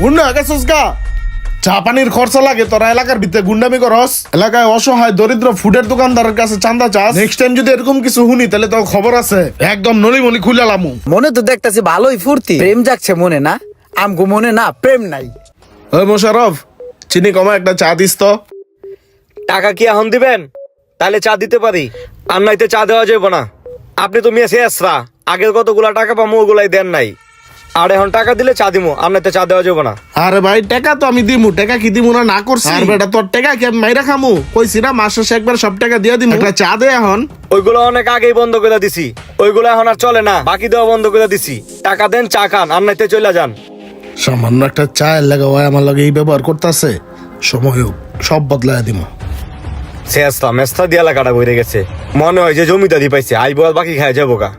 গুন্ডা গেছিস গা? চা পানির খরচা লাগে, তোরা এলাকার ভিতরে গুন্ডামি করস, এলাকায় অসহায় দরিদ্র ফুডের দোকানদারের কাছে চান্দা চাস। নেক্সট টাইম যদি এরকম কিছু শুনি তাহলে তো খবর আছে, একদম নলিমনি খুলে লামু। মনে তো দেখতেছি ভালোই ফুর্তি, প্রেম জাগছে মনে না? আমগো মনে না প্রেম নাই। ওই মোশারফ, চিনি কমা একটা চা দিস তো। টাকা কি এখন দিবেন? তাহলে চা দিতে পারি, আর নাইতে চা দেওয়া যাবে না। আপনি তো মেসে আসরা, আগের কতগুলা টাকা পাবো ওগুলাই দেন নাই, আর এখন টাকা দিলে চা দিমু, আর নাইতে চা দেওয়া যাবে না। আরে ভাই টাকা তো আমি দিমু, টাকা কি দিমু না করছি? আর বেটা তোর টাকা কি আমি মাইরা খামু? কইছি না মাস শেষে একবার সব টাকা দিয়ে দিমু, একটা চা দে এখন। ওইগুলো অনেক আগেই বন্ধ করে দিছি, ওইগুলো এখন আর চলে না, বাকি দেওয়া বন্ধ করে দিছি। টাকা দেন, চা খান, আর নাইতে চলে যান। সামান্য একটা চায়ের লাগা হয় আমার লগে এই ব্যবহার করতেছে, সময় হোক সব বদলায় দিমু। শেষটা মেস্তা দিয়া লাগাটা বইরে গেছে, মনে হয় যে জমিদারি পাইছে, আইবো আর বাকি খায় যাবো গা।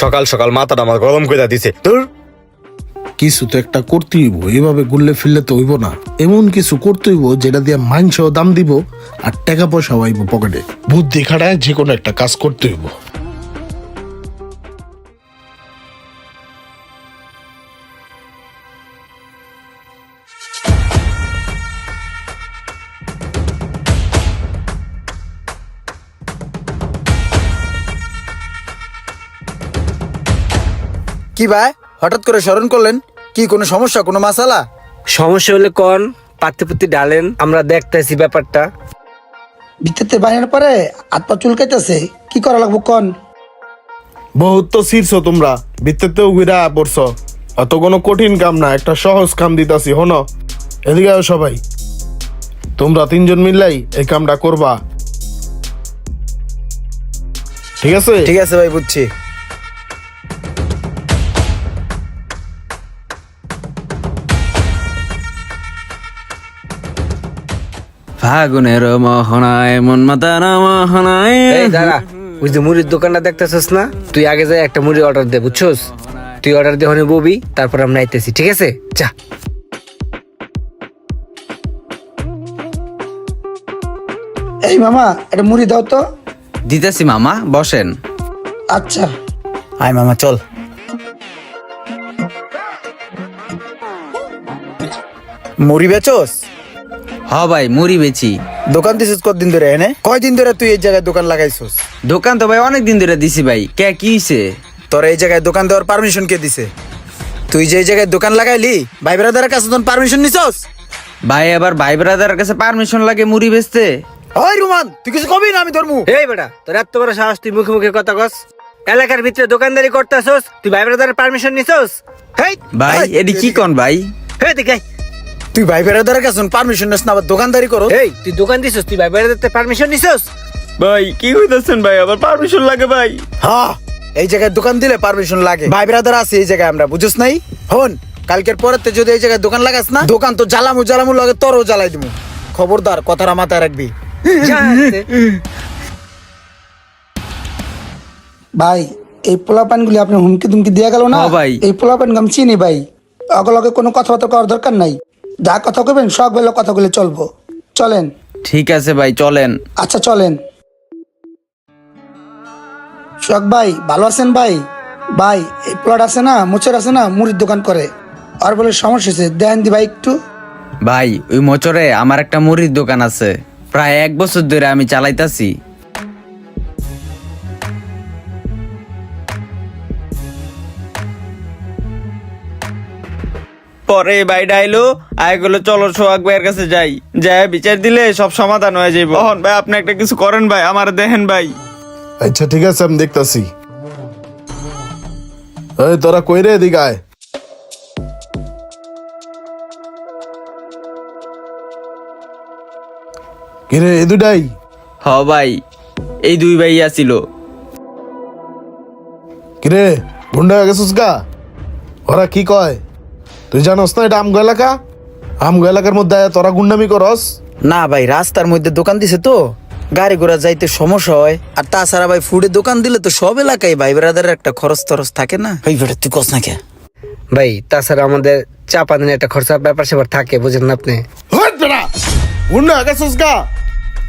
সকাল সকাল মাথাটা আমার গরম করে দিছে। তোর কিছু তো একটা করতে হইব, এভাবে গুললে ফিরলে তো হইব না। এমন কিছু করতে হইব যেটা দিয়ে মাংসও দাম দিব আর টাকা পয়সাও আইব পকেটে। বুদ্ধি খাটায় যে কোনো একটা কাজ করতে হইব। কি ভাই হঠাৎ করে স্মরণ করলেন? কি কোনো সমস্যা, কোনো মাসালা? সমস্যা হলে কন, পাত্তি পুত্তি ডালেন, আমরা দেখতেছি ব্যাপারটা। ভিতরতে বানানোর পরে হাত পা চুলকাইতেছে, কি করা লাগবো কন? বহুত তো শীর্ষ তোমরা, ভিত্তিতেও ঘুরা পড়ছ। অত কোনো কঠিন কাম না, একটা সহজ কাম দিতাছি। হনো এদিকে আও সবাই, তোমরা তিনজন মিললাই এই কামটা করবা, ঠিক আছে? ঠিক আছে ভাই, বুঝছি। ফাগুনের মোহনায় মন মাতার মোহনায়। এই দাঁড়া, ওই যে মুড়ির দোকানটা দেখতেছিস না, তুই আগে যাই একটা মুড়ি অর্ডার দে, বুঝছস? তুই অর্ডার দিয়ে হনে ববি, তারপর আমরা আইতেছি, ঠিক আছে? যা। এই মামা এটা মুড়ি দাও তো। দিতেছি মামা, বসেন। আচ্ছা আয় মামা চল। মুড়ি বেচোস? হ ভাই, মুড়ি বেচি। দোকান দিছিস কতদিন ধরে? এনে কয়দিন ধরে তুই এই জায়গায় দোকান লাগাইছিস? দোকান তো ভাই অনেক দিন ধরে দিছি ভাই। কে কি হইছে? তোর এই জায়গায় দোকান দেওয়ার পারমিশন কে দিছে? তুই যে এই জায়গায় দোকান লাগাইলি, ভাই ব্রাদারের কাছে তোর পারমিশন নিছস? ভাই আবার ভাই ব্রাদারের কাছে পারমিশন লাগে মুড়ি বেচতে? ওই রুমান, তুই কিছু কবি না? আমি ধর্মু। এই বেটা, তোর এত বড় সাহস, তুই মুখে মুখে কথা কস? এলাকার ভিতরে দোকানদারি করতেছস, তুই ভাই ব্রাদারের পারমিশন নিছস? হেই ভাই এডি কি কোন ভাই? হেই দেখে, তুই ভাই ব্রাদারের কাছে পারমিশন নিস না, আবার দোকানদারি করো? এই তুই দোকান দিছস, তুই ভাই ব্রাদারের পারমিশন নিছস? ভাই কি কইতাছেন ভাই? আবার পারমিশন লাগে ভাই? হ্যাঁ, এই জায়গায় দোকান দিলে পারমিশন লাগে। ভাই ব্রাদার আছে এই জায়গায়, আমরা বুঝছ নাই? হন, কালকের পরেতে যদি এই জায়গায় দোকান লাগাস না, দোকান তো জ্বালামু লাগে, তোরও জ্বালাই দিমু। খবরদার, কথাটা মাথায় রাখবি। যা। ভাই এই পোলাপান গুলি আপনি হুমকি তুমকি দিয়ে গেল না হ্যাঁ ভাই। এই পোলাপান আমি চিনি ভাই, অগলগে কোনো কথাবার্তা করার দরকার নাই। যা কথা কইবেন সব বেলা কথাগুলি চলবো। চলেন। ঠিক আছে ভাই, চলেন। আচ্ছা চলেন। শখ ভাই ভালো আছেন ভাই? ভাই এই প্লট আছে না, মুচের আছে না, মুড়ির দোকান করে, আর বলে সমস্যা হয়েছে, দেন দি ভাই একটু। ভাই ওই মোচরে আমার একটা মুড়ির দোকান আছে, প্রায় 1 বছর ধরে আমি চালাইতাছি। পরে ভাইটা আইলো, আইগুলো চলো সোহাগ ভাইয়ের কাছে যাই, যাই বিচার দিলে সব সমাধান হয়ে যাইব। এখন ভাই আপনি একটা কিছু করেন ভাই, আমার দেখেন ভাই। আচ্ছা ঠিক আছে, আমি দেখতাছি। এই তোরা কই রে? এদিকে আয়। কিরে এ দুটাই? হ ভাই, এই 2 ভাই আছিল। কিরে গুন্ডা হয়ে গেছিস গা? ওরা কি কয় তুই জানোস না এটা আমগো এলাকা? আমগো এলাকার মধ্যে আয়া তোরা গুন্ডামি করস? না ভাই, রাস্তার মধ্যে দোকান দিছে তো গাড়ি ঘোড়া যাইতে সমস্যা হয়, আর তাছাড়া ভাই ফুডের দোকান দিলে তো সব এলাকায় ভাই ব্রাদারের একটা খরচ টরচ থাকে না। এই বেটা তুই কস না কে? ভাই তাছাড়া আমাদের চা পানির একটা খরচা ব্যাপার স্যাপার থাকে, বুঝেন না আপনি? গুন্ডা হয়ে গেছিস গা?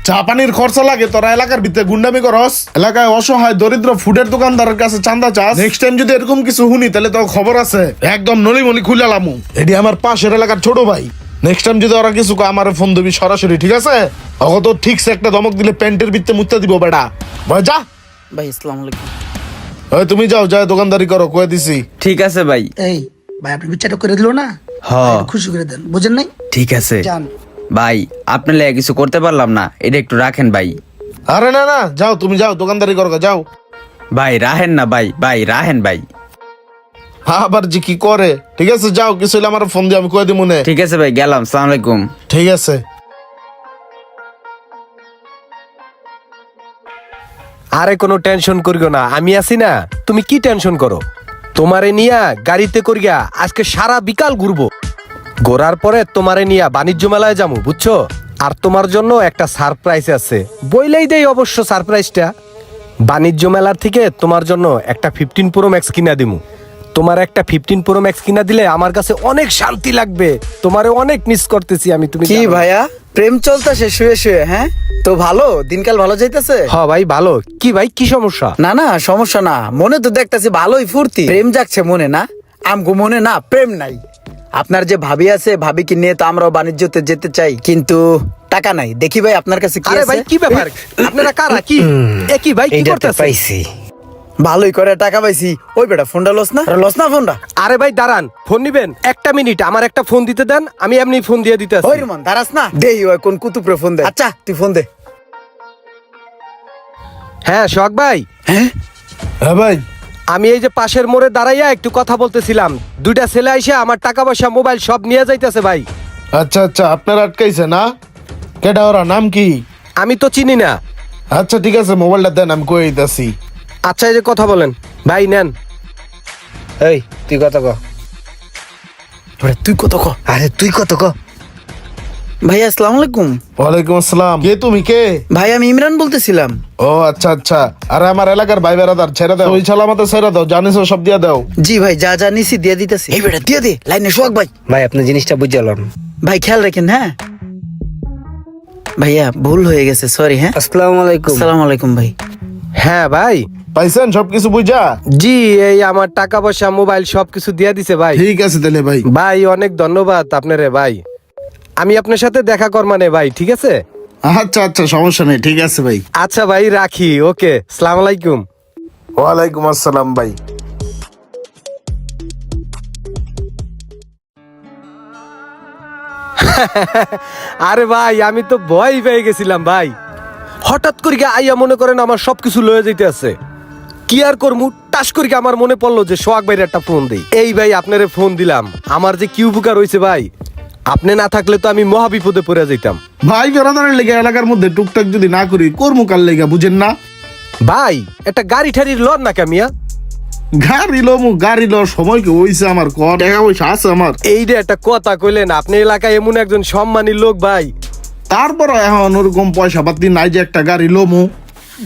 চা পানির খরচা লাগে, তোরা এলাকার ভিতরে গুন্ডামি করস, এলাকায় অসহায় দরিদ্র ফুডের দোকানদারের কাছে চান্দা চাস। নেক্সট টাইম যদি এরকম কিছু শুনি তাহলে তো খবর আছে, একদম নলিমলি খুলে লামু। এটি আমার পাশের এলাকার ছোট ভাই। নেক্সট টাইম যদি ওরা কিছু কয় আমার ফোন দিবি সরাসরি, ঠিক আছে? অগত ঠিকছে একটা ধমক দিলে প্যান্টের ভিতরে মুত্তা দিব বেটা। ভাই যা। ভাই আসসালামু আলাইকুম। ওই তুমি যাও, যা দোকানদারি করো, কয়ে দিছি। ঠিক আছে ভাই। এই ভাই আপনি বিচারটা করে দিল না, হ্যাঁ খুশি করে দেন, বুঝেন নাই? ঠিক আছে যান। ভাই, আপনার লেগে কিছু করতে পারলাম না, এটা একটু রাখেন ভাই। আরে না না, যাও তুমি যাও, দোকানদারি করো, যাও। ভাই রাহেন না ভাই, ভাই রাহেন ভাই। আবার যে কি করে, ঠিক আছে যাও, কিছু হলে আমার ফোন দিয়ে আমি কয়ে দিব মনে। ঠিক আছে ভাই, গেলাম, সালাম আলাইকুম। ঠিক আছে। আরে কোনো টেনশন করিও না, আমি আছি না। তুমি কি টেনশন করো? তোমারে নিয়া গাড়িতে করিয়া আজকে সারা বিকাল ঘুরবো। ঘোরার পরে তোমারে নিয়া বাণিজ্য মেলায় যাবো, বুঝছো? আর তোমার জন্য একটা সারপ্রাইজ আছে, বইলেই দেই অবশ্য সারপ্রাইজটা। বাণিজ্য মেলার থেকে তোমার জন্য একটা 15 Pro Max কিনা দিমু। তোমার একটা 15 Pro Max কিনা দিলে আমার কাছে অনেক শান্তি লাগবে। তোমারে অনেক মিস করতেছি আমি, তুমি কি জানো। ভাইয়া প্রেম চলতেছে শুয়ে শুয়ে? হ্যাঁ তো ভালো, দিনকাল ভালো যাইতেছে? হ্যাঁ ভাই ভালো। কি ভাই, কি সমস্যা? না না সমস্যা না, মনে তো দেখতেছি ভালোই ফুর্তি, প্রেম জাগছে মনে না? আমগো মনে না প্রেম নাই। আপনার যে ভাবি আছে, ভাবিকে নিয়ে তো আমরাও বাণিজ্যতে যেতে চাই, কিন্তু টাকা নাই। দেখি ভাই আপনার কাছে কি আরে আছে? ভাই কি ব্যাপার, আপনারা কারা? কি এ কি ভাই, কি করতেছেন? ভালোই করে টাকা পাইছি। ওই বেটা ফোনটা লস না, লস না ফোনটা? আরে ভাই দাঁড়ান, ফোন নিবেন? একটা মিনিট, আমার একটা ফোন দিতে দেন, আমি এমনি ফোন দিয়ে দিতে ওই রুমান দাঁড়াস না, দেই ওই কোন কুতুবরে ফোন দে। আচ্ছা তুই ফোন দে। হ্যাঁ সোহাগ ভাই, হ্যাঁ ভাই। আমি এই যে পাশের মোড়ে দাঁড়াইয়া একটু কথা বলতেছিলাম, দুইটা ছেলে আইসা আমার টাকা পয়সা মোবাইল সব নিয়ে যাইতেছে ভাই। আচ্ছা আচ্ছা, আপনার আটকাইছে না? কেডা ওরা, নাম কি? আমি তো চিনি না। আচ্ছা ঠিক আছে, মোবাইলটা দেন, আমি কয়ে দিতেছি। আচ্ছা এই যে কথা বলেন ভাই, নেন। এই তুই কত ক? তুই কত ক? আরে তুই কত ক? ভাই আসসালামু আলাইকুম। ওয়ালাইকুম আসসালাম। কে তুমি, কে? ভাই আমি ইমরান বলতেছিলাম। ও আচ্ছা আচ্ছা। আরে আমার এলাকার ভাই বেড়াদার, ছেড়ে দাও, ওই ছালামাতে ছেড়ে দাও, জানিস সব দিয়ে দাও। জি ভাই যা যা নিছি দিয়ে দিতেছি। এই বেটা দিয়ে দে লাইনে সোহাগ ভাই। ভাই আপনি জিনিসটা বুঝলাম। ভাই খেয়াল রাখেন। হ্যাঁ ভাইয়া ভুল হয়ে গেছে, সরি। হ্যাঁ আসসালামু আলাইকুম। আসসালামু আলাইকুম ভাই। হ্যাঁ ভাই। পাইছেন সবকিছু বুঝা? জি, এই আমার টাকা পয়সা মোবাইল সবকিছু দিয়ে দিছে ভাই। ঠিক আছে তাহলে ভাই। ভাই অনেক ধন্যবাদ আপনারে ভাই, আমি আপনার সাথে দেখা করমানে ভাই, ঠিক আছে? আচ্ছা আচ্ছা, সমস্যা নেই, ঠিক আছে ভাই। আচ্ছা ভাই রাখি, ওকে, আসসালামু আলাইকুম। ওয়ালাইকুম আসসালাম ভাই। আরে ভাই আমি তো ভয় পেয়ে গেছিলাম ভাই, হঠাৎ করে আইয়া মনে করেন আমার সবকিছু লয়ে যেতে আছে। কি আর করমু, টাস করে আমার মনে পড়লো যে সোহাগ ভাইয়ের একটা ফোন দেই। এই ভাই আপনারে ফোন দিলাম, আমার যে কি উপকার হয়েছে ভাই, আপনি না থাকলে তো আমি মহা বিপদে পড়ে যেতাম। ভাই বেড়াদারের লেগে এলাকার মধ্যে টুকটাক যদি না করি, কর্মকার লেগে, বুঝেন না? ভাই একটা গাড়ি ঠাড়ির লন না কামিয়া। গাড়ি লো সময় কি হইছে আমার, ক টাকা পয়সা আছে আমার। এই যে একটা কথা কইলেন, আপনি এলাকায় এমন একজন সম্মানী লোক ভাই। তারপর এখন ওরকম পয়সা পাতি নাই যে একটা গাড়ি লোমু,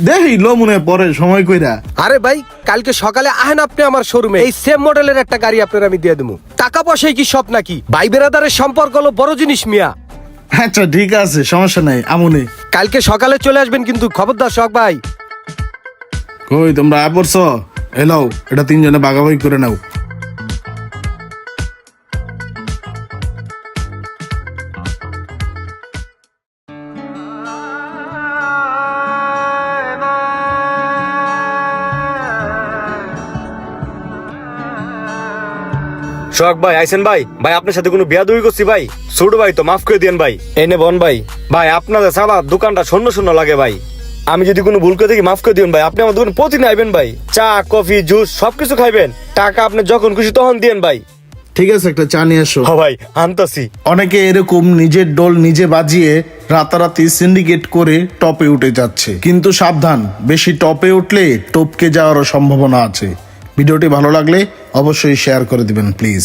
দেখি লোমুনে পরে সময় কইরা। আরে ভাই কালকে সকালে আহেন আপনি আমার শোরুমে, এই সেম মডেলের একটা গাড়ি আপনার আমি দিয়ে দেবো। টাকা পয়সায় কি সব নাকি? ভাই বেরাদারের সম্পর্ক হলো বড় জিনিস মিয়া। আচ্ছা ঠিক আছে, সমস্যা নাই, আমুনি। কালকে সকালে চলে আসবেন কিন্তু, খবরদার শখ ভাই। কই তোমরা আয় পড়ছ? এলাও, এটা তিনজনে ভাগাভাগি করে নাও। সোহাগ ভাই আইসেন ভাই। ভাই আপনার সাথে কোনো বিয়া দুই করছি ভাই, ছোট ভাই তো মাফ করে দিয়েন ভাই। এনে বন ভাই। ভাই আপনাদের সারা দোকানটা শূন্য শূন্য লাগে ভাই, আমি যদি কোনো ভুল করে থাকি মাফ করে দিবেন ভাই। আপনি আমার দোকানে প্রতিদিন আইবেন ভাই, চা কফি জুস সবকিছু খাইবেন, টাকা আপনি যখন খুশি তখন দিয়েন ভাই। ঠিক আছে, একটা চা নিয়ে এসো। হ ভাই আনতাছি। অনেকে এরকম নিজের ডোল নিজে বাজিয়ে রাতারাতি সিন্ডিকেট করে টপে উঠে যাচ্ছে, কিন্তু সাবধান, বেশি টপে উঠলে টপকে যাওয়ারও সম্ভাবনা আছে। ভিডিওটি ভালো লাগলে অবশ্যই শেয়ার করে দিবেন প্লিজ।